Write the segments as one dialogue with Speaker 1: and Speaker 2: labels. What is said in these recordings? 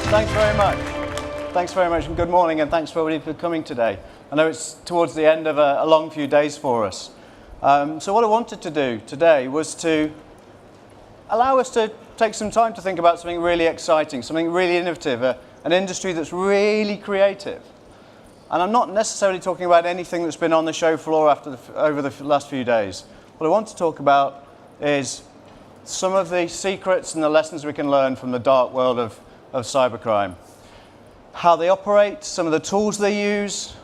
Speaker 1: Thanks very much. Thanks very much, and good morning, and thanks for everybody for coming today. I know it's towards the end of a long few days for us. So what I wanted to do today was to allow us to take some time to think about something really exciting, something really innovative, an industry that's really creative. And I'm not necessarily talking about anything that's been on the show floor over the last few days. What I want to talk about is some of the secrets and the lessons we can learn from the dark world of cybercrime. How they operate, some of the tools they use,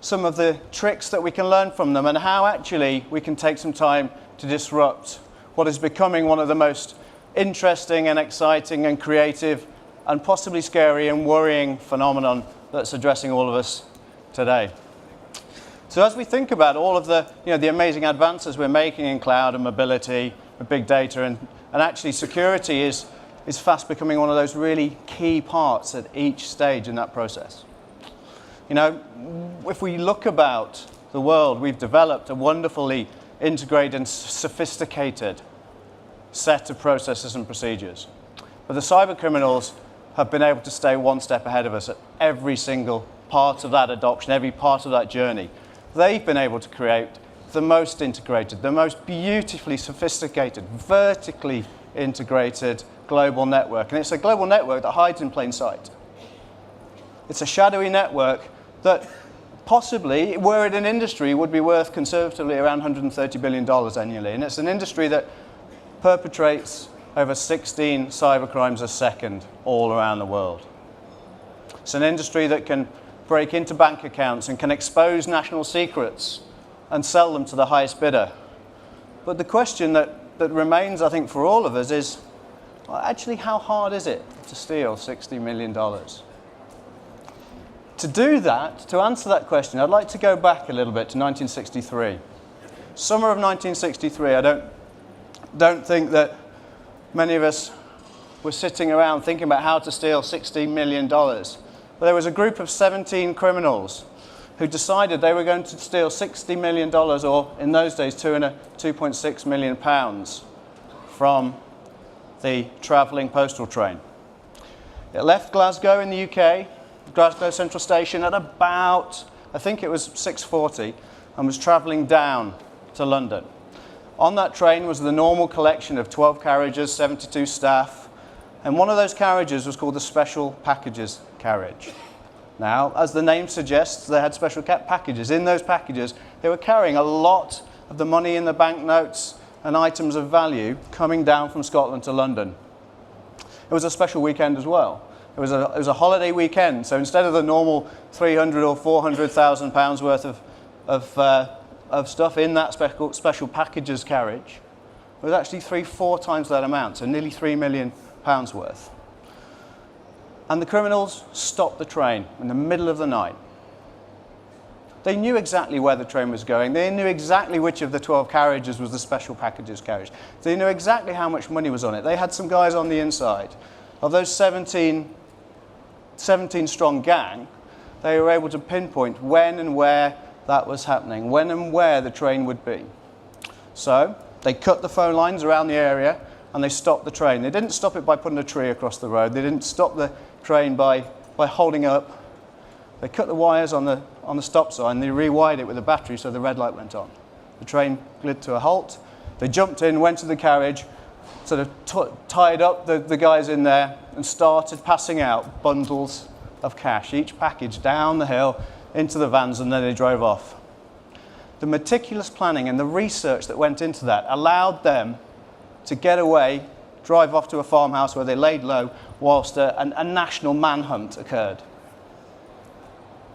Speaker 1: some of the tricks that we can learn from them, and how actually we can take some time to disrupt what is becoming one of the most interesting and exciting and creative and possibly scary and worrying phenomenon that's addressing all of us today. So as we think about all of the amazing advances we're making in cloud and mobility, and big data, and actually security is fast becoming one of those really key parts at each stage in that process. You know, if we look about the world, we've developed a wonderfully integrated and sophisticated set of processes and procedures. But the cybercriminals have been able to stay one step ahead of us at every single part of that adoption, every part of that journey. They've been able to create the most integrated, the most beautifully sophisticated, vertically integrated global network. And it's a global network that hides in plain sight. It's a shadowy network that possibly, were it an industry, would be worth conservatively around $130 billion annually. And it's an industry that perpetrates over 16 cybercrimes a second all around the world. It's an industry that can break into bank accounts and can expose national secrets and sell them to the highest bidder. But the question that remains, I think, for all of us is, well, actually, how hard is it to steal $60 million? To do that, to answer that question, I'd like to go back a little bit to 1963. Summer of 1963, I don't think that many of us were sitting around thinking about how to steal $60 million. But there was a group of 17 criminals who decided they were going to steal $60 million, or in those days, £2.6 million from the travelling postal train. It left Glasgow in the UK, Glasgow Central Station, at about, I think it was 6:40, and was travelling down to London. On that train was the normal collection of 12 carriages, 72 staff, and one of those carriages was called the Special Packages Carriage. Now, as the name suggests, they had special packages. In those packages, they were carrying a lot of the money in the banknotes and items of value coming down from Scotland to London. It was a special weekend as well. It was a holiday weekend, so instead of the normal £300,000 or £400,000 worth of stuff in that special packages carriage, it was actually 3-4 times that amount, so nearly £3 million worth. And the criminals stopped the train in the middle of the night. They knew exactly where the train was going. They knew exactly which of the 12 carriages was the special packages carriage. They knew exactly how much money was on it. They had some guys on the inside. Of those 17-strong gang, they were able to pinpoint when and where that was happening, when and where the train would be. So they cut the phone lines around the area and they stopped the train. They didn't stop it by putting a tree across the road. They didn't stop the train by holding up. They cut the wires on the stop sign. They rewired it with a battery so the red light went on. The train glid to a halt. They jumped in, went to the carriage, sort of tied up the guys in there and started passing out bundles of cash, each package down the hill into the vans, and then they drove off. The meticulous planning and the research that went into that allowed them to get away, drive off to a farmhouse where they laid low whilst a national manhunt occurred.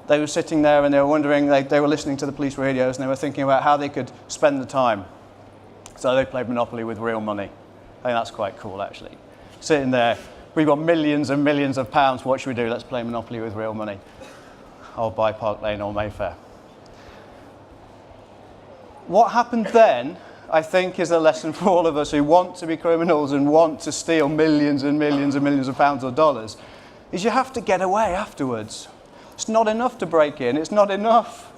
Speaker 1: They were sitting there and they were wondering, they were listening to the police radios and they were thinking about how they could spend the time. So they played Monopoly with real money. I think that's quite cool, actually. Sitting there, we've got millions and millions of pounds, what should we do? Let's play Monopoly with real money. I'll buy Park Lane or Mayfair. What happened then, I think, is a lesson for all of us who want to be criminals and want to steal millions and millions and millions of pounds or dollars, is you have to get away afterwards. It's not enough to break in. It's not enough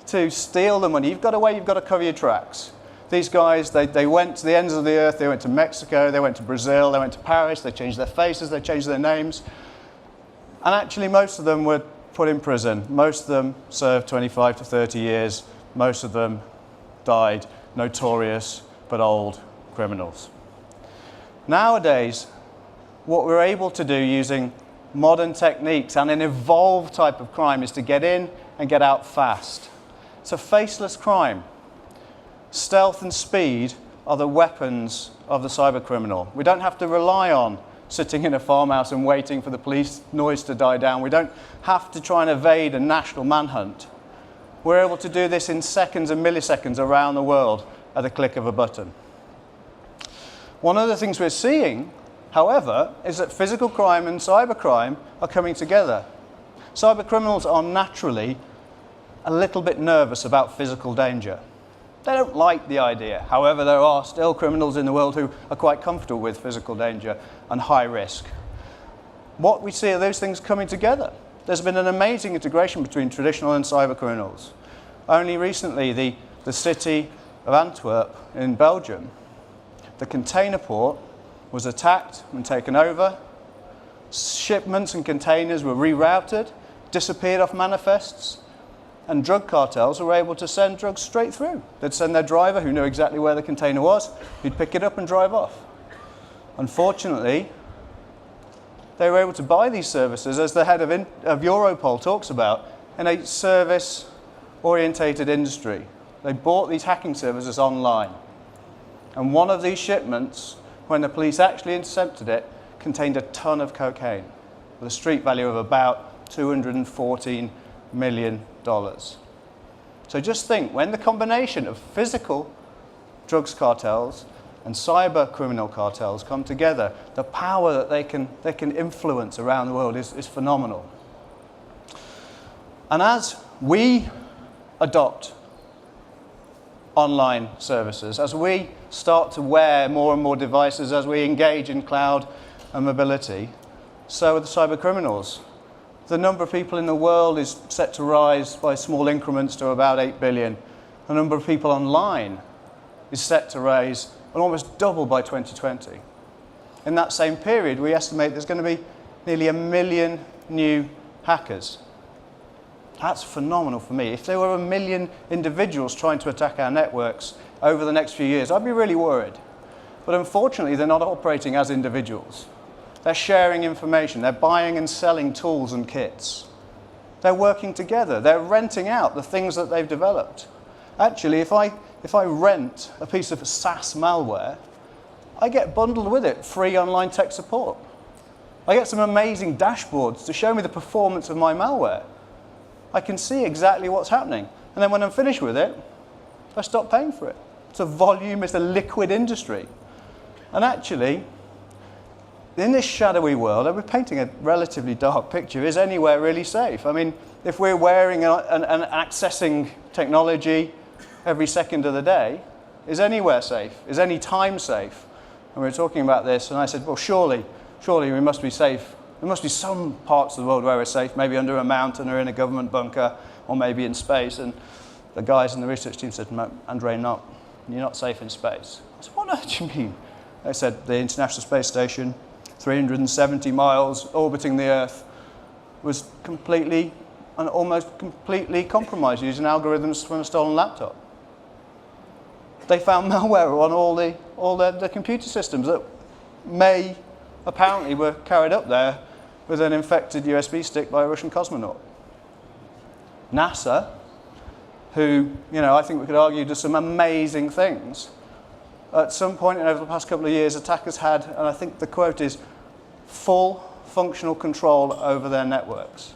Speaker 1: to steal the money. You've got away, you've got to cover your tracks. These guys, they went to the ends of the earth. They went to Mexico, they went to Brazil, they went to Paris, they changed their faces, they changed their names. And actually, most of them were put in prison. Most of them served 25 to 30 years. Most of them died notorious but old criminals. Nowadays, what we're able to do using modern techniques and an evolved type of crime is to get in and get out fast. It's a faceless crime. Stealth and speed are the weapons of the cybercriminal. We don't have to rely on sitting in a farmhouse and waiting for the police noise to die down. We don't have to try and evade a national manhunt. We're able to do this in seconds and milliseconds around the world at the click of a button. One of the things we're seeing, however, is that physical crime and cybercrime are coming together. Cybercriminals are naturally a little bit nervous about physical danger. They don't like the idea. However, there are still criminals in the world who are quite comfortable with physical danger and high risk. What we see are those things coming together. There's been an amazing integration between traditional and cybercriminals. Only recently, the city of Antwerp in Belgium, the container port was attacked and taken over. Shipments and containers were rerouted, disappeared off manifests, and drug cartels were able to send drugs straight through. They'd send their driver, who knew exactly where the container was, he'd pick it up and drive off. Unfortunately, they were able to buy these services, as the head of Europol talks about, in a service-orientated industry. They bought these hacking services online. And one of these shipments, when the police actually intercepted it, contained a ton of cocaine with a street value of about $214 million. So just think, when the combination of physical drugs cartels and cyber criminal cartels come together, the power that they can influence around the world is phenomenal. And as we adopt online services, as we start to wear more and more devices, as we engage in cloud and mobility, so are the cyber criminals. The number of people in the world is set to rise by small increments to about 8 billion. The number of people online is set to rise and almost double by 2020. In that same period, we estimate there's going to be nearly 1 million new hackers. That's phenomenal for me. If there were 1 million individuals trying to attack our networks over the next few years, I'd be really worried. But unfortunately, they're not operating as individuals. They're sharing information. They're buying and selling tools and kits. They're working together. They're renting out the things that they've developed. Actually, if I rent a piece of SaaS malware, I get bundled with it free online tech support. I get some amazing dashboards to show me the performance of my malware. I can see exactly what's happening. And then when I'm finished with it, I stop paying for it. It's a volume, it's a liquid industry. And actually, in this shadowy world, and we're painting a relatively dark picture, is anywhere really safe? I mean, if we're wearing and accessing technology every second of the day, is anywhere safe? Is any time safe? And we were talking about this, and I said, well, surely we must be safe. There must be some parts of the world where we're safe, maybe under a mountain or in a government bunker, or maybe in space. And the guys in the research team said, no, Andrzej, you're not safe in space. I said, what on earth do you mean? They said, the International Space Station, 370 miles orbiting the Earth, was completely and almost completely compromised using algorithms from a stolen laptop. They found malware on all the computer systems that apparently were carried up there with an infected USB stick by a Russian cosmonaut. NASA, who, I think we could argue does some amazing things, at some point over the past couple of years, attackers had, and I think the quote is, full functional control over their networks.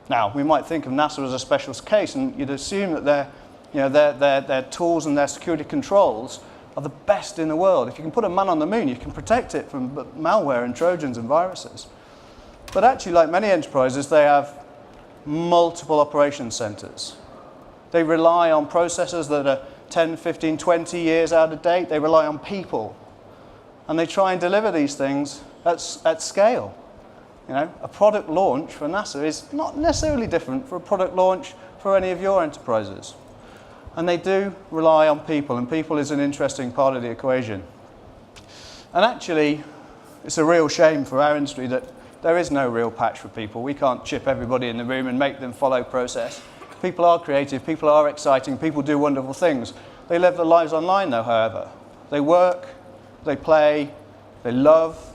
Speaker 1: Now, we might think of NASA as a special case, and you'd assume that their tools and their security controls are the best in the world. If you can put a man on the moon, you can protect it from malware and Trojans and viruses. But actually, like many enterprises, they have multiple operation centers. They rely on processors that are 10, 15, 20 years out of date. They rely on people. And they try and deliver these things at scale. A product launch for NASA is not necessarily different from a product launch for any of your enterprises. And they do rely on people, and people is an interesting part of the equation. And actually, it's a real shame for our industry that there is no real patch for people. We can't chip everybody in the room and make them follow process. People are creative, people are exciting, people do wonderful things. They live their lives online though, however. They work, they play, they love,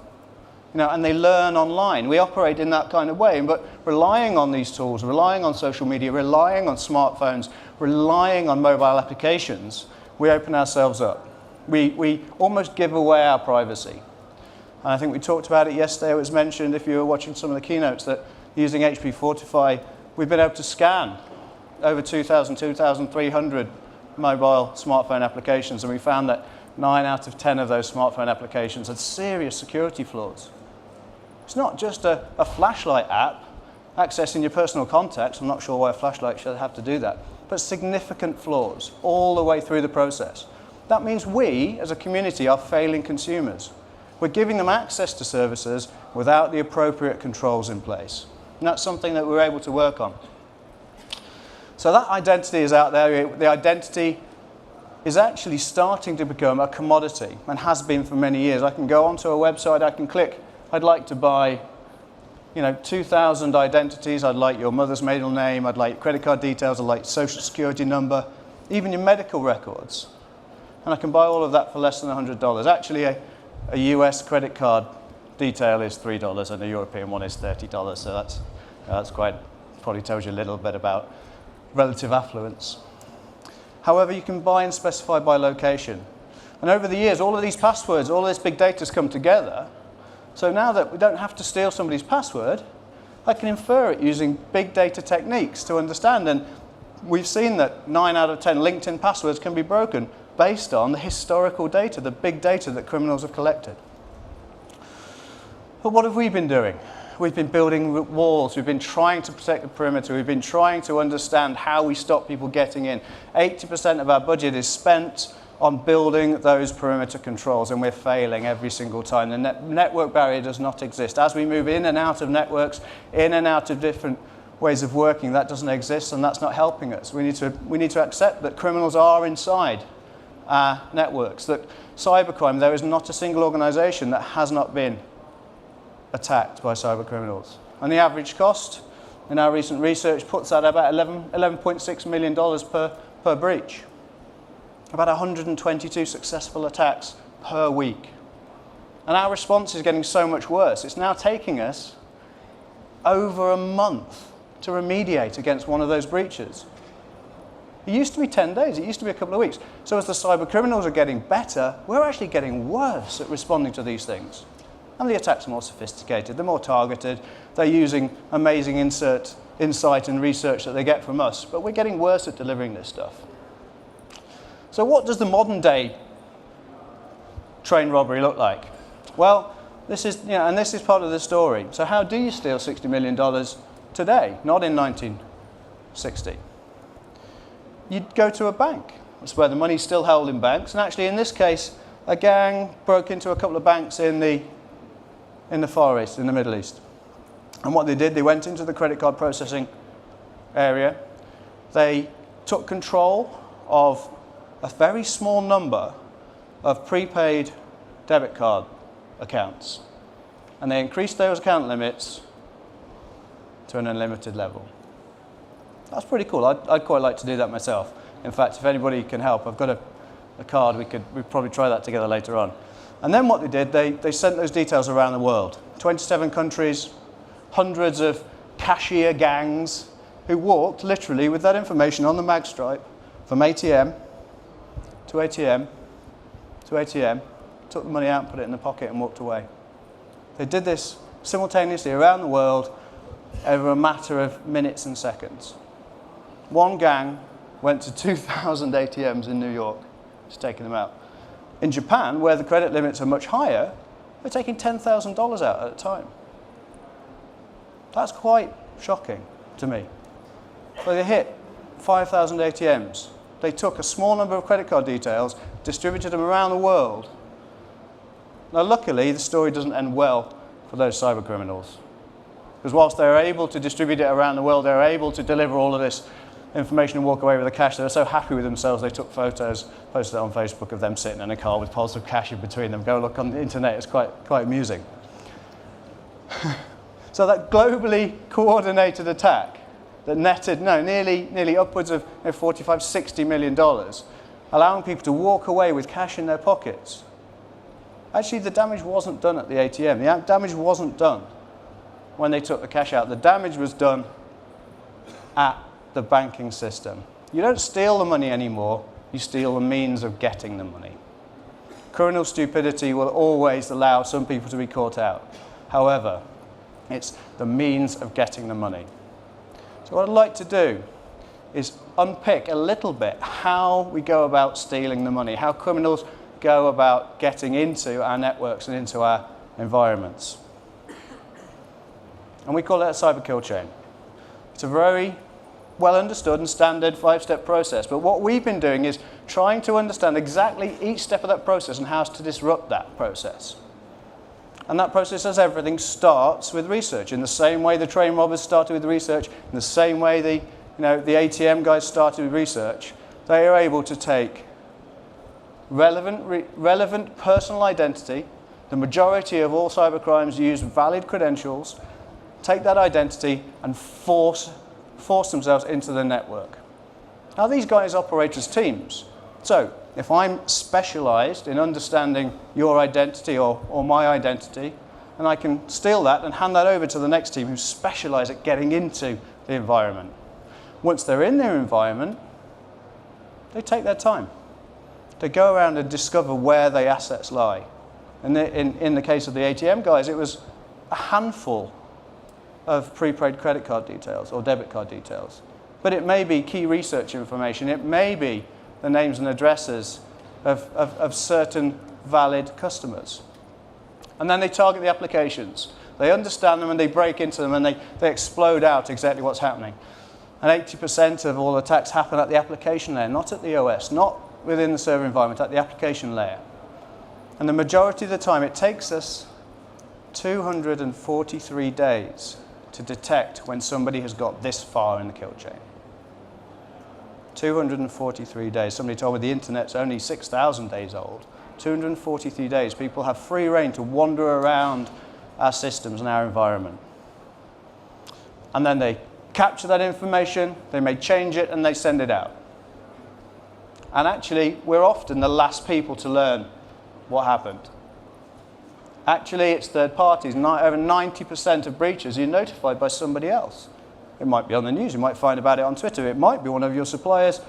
Speaker 1: and they learn online. We operate in that kind of way, but relying on these tools, relying on social media, relying on smartphones, relying on mobile applications, we open ourselves up. We almost give away our privacy. And I think we talked about it yesterday. It was mentioned, if you were watching some of the keynotes, that using HP Fortify, we've been able to scan over 2,300 mobile smartphone applications, and we found that 9 out of 10 of those smartphone applications had serious security flaws. It's not just a flashlight app accessing your personal contacts. I'm not sure why a flashlight should have to do that, but significant flaws all the way through the process. That means we, as a community, are failing consumers. We're giving them access to services without the appropriate controls in place. And that's something that we're able to work on. So that identity is out there. The identity is actually starting to become a commodity and has been for many years. I can go onto a website, I can click, I'd like to buy 2,000 identities. I'd like your mother's maiden name, I'd like credit card details, I'd like social security number, even your medical records. And I can buy all of that for less than $100. Actually, a US credit card detail is $3 and a European one is $30. So that's quite, probably tells you a little bit about relative affluence. However, you can buy and specify by location. And over the years, all of these passwords, all of this big data has come together. So now that we don't have to steal somebody's password, I can infer it using big data techniques to understand. And we've seen that 9 out of 10 LinkedIn passwords can be broken based on the historical data, the big data that criminals have collected. But what have we been doing? We've been building walls, we've been trying to protect the perimeter, we've been trying to understand how we stop people getting in. 80% of our budget is spent on building those perimeter controls, and we're failing every single time. The network barrier does not exist. As we move in and out of networks, in and out of different ways of working, that doesn't exist, and that's not helping us. We need to accept that criminals are inside our networks, that cybercrime, there is not a single organization that has not been attacked by cybercriminals. And the average cost in our recent research puts that at about $11.6 million per breach. About 122 successful attacks per week. And our response is getting so much worse. It's now taking us over a month to remediate against one of those breaches. It used to be 10 days, it used to be a couple of weeks. So as the cybercriminals are getting better, we're actually getting worse at responding to these things. And the attacks are more sophisticated, they're more targeted, they're using amazing insight and research that they get from us, but we're getting worse at delivering this stuff. So what does the modern day train robbery look like? Well, this is, and this is part of the story. So how do you steal $60 million today, not in 1960? You'd go to a bank. That's where the money's still held in banks. And actually, in this case, a gang broke into a couple of banks in the Far East, in the Middle East. And what they did, they went into the credit card processing area. They took control of a very small number of prepaid debit card accounts. And they increased those account limits to an unlimited level. That's pretty cool. I'd quite like to do that myself. In fact, if anybody can help, I've got a card. We'd probably try that together later on. And then what they did, they sent those details around the world. 27 countries, hundreds of cashier gangs who walked literally with that information on the mag stripe from ATM to ATM to ATM, took the money out, put it in the pocket and walked away. They did this simultaneously around the world over a matter of minutes and seconds. One gang went to 2,000 ATMs in New York, just taking them out. In Japan, where the credit limits are much higher, they're taking $10,000 out at a time. That's quite shocking to me. So they hit 5,000 ATMs. They took a small number of credit card details, distributed them around the world. Now, luckily, the story doesn't end well for those cyber criminals. Because whilst they're able to distribute it around the world, they're able to deliver all of this information and walk away with the cash. They were so happy with themselves, they took photos, posted it on Facebook of them sitting in a car with piles of cash in between them. Go look on the internet, it's quite amusing. So that globally coordinated attack that netted nearly upwards of $45, $60 million, allowing people to walk away with cash in their pockets. Actually, the damage wasn't done at the ATM. The damage wasn't done when they took the cash out. The damage was done at the banking system. You don't steal the money anymore, you steal the means of getting the money. Criminal stupidity will always allow some people to be caught out. However, it's the means of getting the money. So what I'd like to do is unpick a little bit how we go about stealing the money, how criminals go about getting into our networks and into our environments. And we call it a cyber kill chain. It's a very well understood and standard 5-step process, but what we've been doing is trying to understand exactly each step of that process and how to disrupt that process. And that process, as everything, starts with research. In the same way the train robbers started with research, in the same way the ATM guys started with research, they are able to take relevant personal identity. The majority of all cybercrimes use valid credentials, take that identity and force themselves into the network. Now these guys operate as teams. So if I'm specialized in understanding your identity or my identity, and I can steal that and hand that over to the next team who's specialized at getting into the environment. Once they're in their environment, they take their time. They go around and discover where their assets lie. And in the case of the ATM guys, it was a handful of prepaid credit card details or debit card details. But it may be key research information. It may be the names and addresses of certain valid customers. And then they target the applications. They understand them and they break into them and they explode out exactly what's happening. And 80% of all attacks happen at the application layer, not at the OS, not within the server environment, at the application layer. And the majority of the time it takes us 243 days to detect when somebody has got this far in the kill chain. 243 days. Somebody told me the internet's only 6,000 days old. 243 days. People have free rein to wander around our systems and our environment. And then they capture that information, they may change it, and they send it out. And actually, we're often the last people to learn what happened. Actually, it's third parties. Over 90% of breaches are notified by somebody else. It might be on the news, you might find about it on Twitter, it might be one of your suppliers,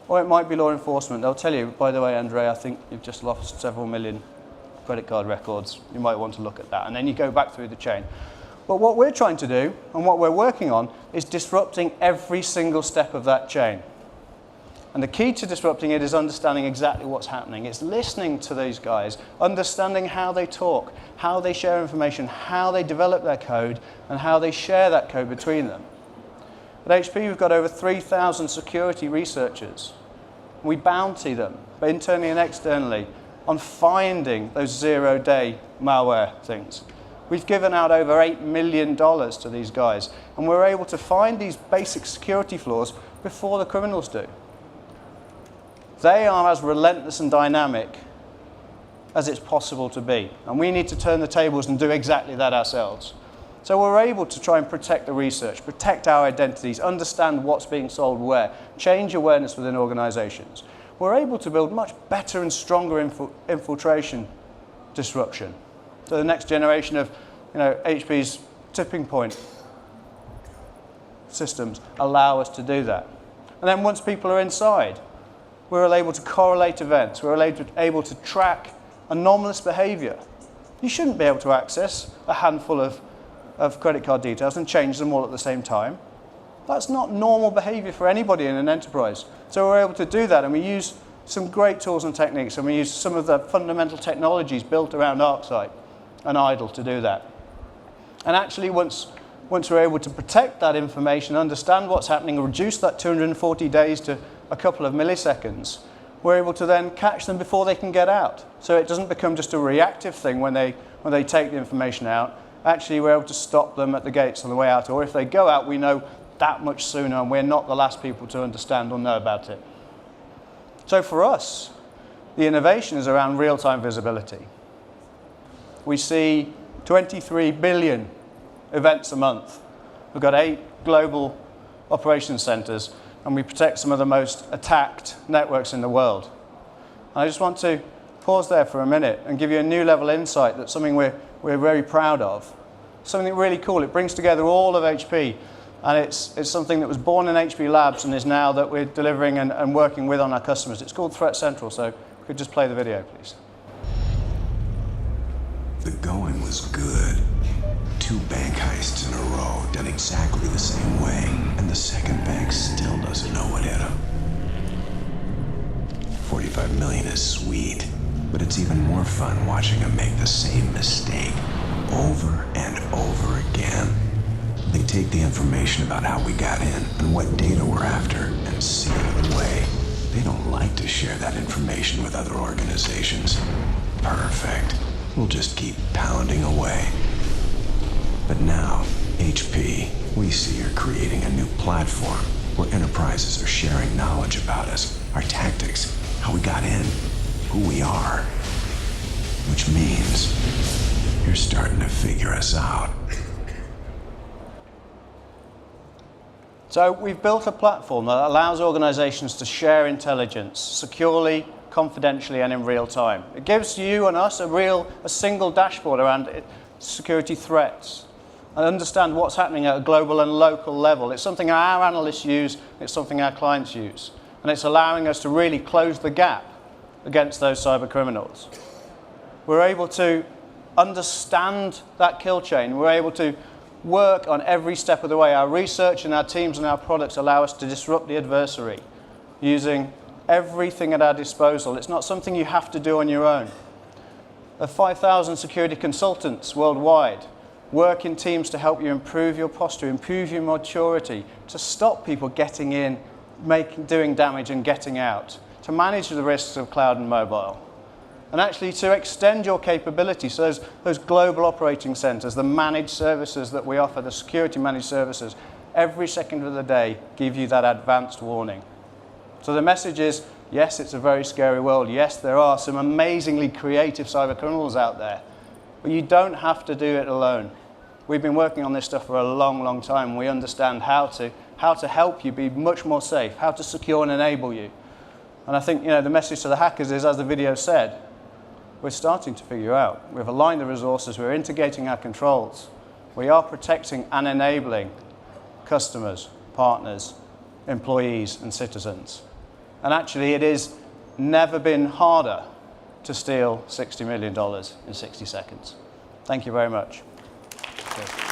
Speaker 1: or it might be law enforcement. They'll tell you, by the way, Andrzej, I think you've just lost several million credit card records. You might want to look at that. And then you go back through the chain. But what we're trying to do, and what we're working on, is disrupting every single step of that chain. And the key to disrupting it is understanding exactly what's happening. It's listening to these guys, understanding how they talk, how they share information, how they develop their code, and how they share that code between them. At HP, we've got over 3,000 security researchers. We bounty them, internally and externally, on finding those zero-day malware things. We've given out over $8 million to these guys, and we're able to find these basic security flaws before the criminals do. They are as relentless and dynamic as it's possible to be, and we need to turn the tables and do exactly that ourselves. So we're able to try and protect the research, protect our identities, understand what's being sold where, change awareness within organizations. We're able to build much better and stronger infiltration disruption. So the next generation of HP's tipping point systems allow us to do that. And then once people are inside, we're able to correlate events. We're able to track anomalous behavior. You shouldn't be able to access a handful of credit card details and change them all at the same time. That's not normal behavior for anybody in an enterprise. So we're able to do that, and we use some great tools and techniques, and we use some of the fundamental technologies built around ArcSight and IDLE to do that. And actually, once we're able to protect that information, understand what's happening, reduce that 240 days to a couple of milliseconds, we're able to then catch them before they can get out. So it doesn't become just a reactive thing when they take the information out. Actually, we're able to stop them at the gates on the way out, or if they go out, we know that much sooner, and we're not the last people to understand or know about it. So for us, the innovation is around real-time visibility. We see 23 billion events a month. We've got 8 global operations centers, and we protect some of the most attacked networks in the world. And I just want to pause there for a minute and give you a new level insight that's something we're very proud of. Something really cool. It brings together all of HP, and it's something that was born in HP Labs and is now that we're delivering and working with on our customers. It's called Threat Central, so if we could just play the video, please.
Speaker 2: The going was good. 2 bank heists in a row, done exactly the same way, and the second bank still doesn't know what hit them. 45 million is sweet, but it's even more fun watching them make the same mistake over and over again. They take the information about how we got in and what data we're after and seal it away. They don't like to share that information with other organizations. Perfect. We'll just keep pounding away. But now, HP, we see you're creating a new platform where enterprises are sharing knowledge about us, our tactics, how we got in, who we are. Which means you're starting to figure us out.
Speaker 1: So we've built a platform that allows organizations to share intelligence securely, confidentially, and in real time. It gives you and us a single dashboard around security threats and understand what's happening at a global and local level. It's something our analysts use, it's something our clients use. And it's allowing us to really close the gap against those cyber criminals. We're able to understand that kill chain. We're able to work on every step of the way. Our research and our teams and our products allow us to disrupt the adversary using everything at our disposal. It's not something you have to do on your own. There are 5,000 security consultants worldwide work in teams to help you improve your posture, improve your maturity, to stop people getting in, doing damage and getting out, to manage the risks of cloud and mobile, and actually to extend your capability. So those global operating centers, the managed services that we offer, the security managed services, every second of the day give you that advanced warning. So the message is, yes, it's a very scary world. Yes, there are some amazingly creative cyber criminals out there, but you don't have to do it alone. We've been working on this stuff for a long, long time. We understand how to help you be much more safe, how to secure and enable you. And I think the message to the hackers is, as the video said, we're starting to figure out. We've aligned the resources, we're integrating our controls. We are protecting and enabling customers, partners, employees, and citizens. And actually, it has never been harder to steal $60 million in 60 seconds. Thank you very much. Cheers.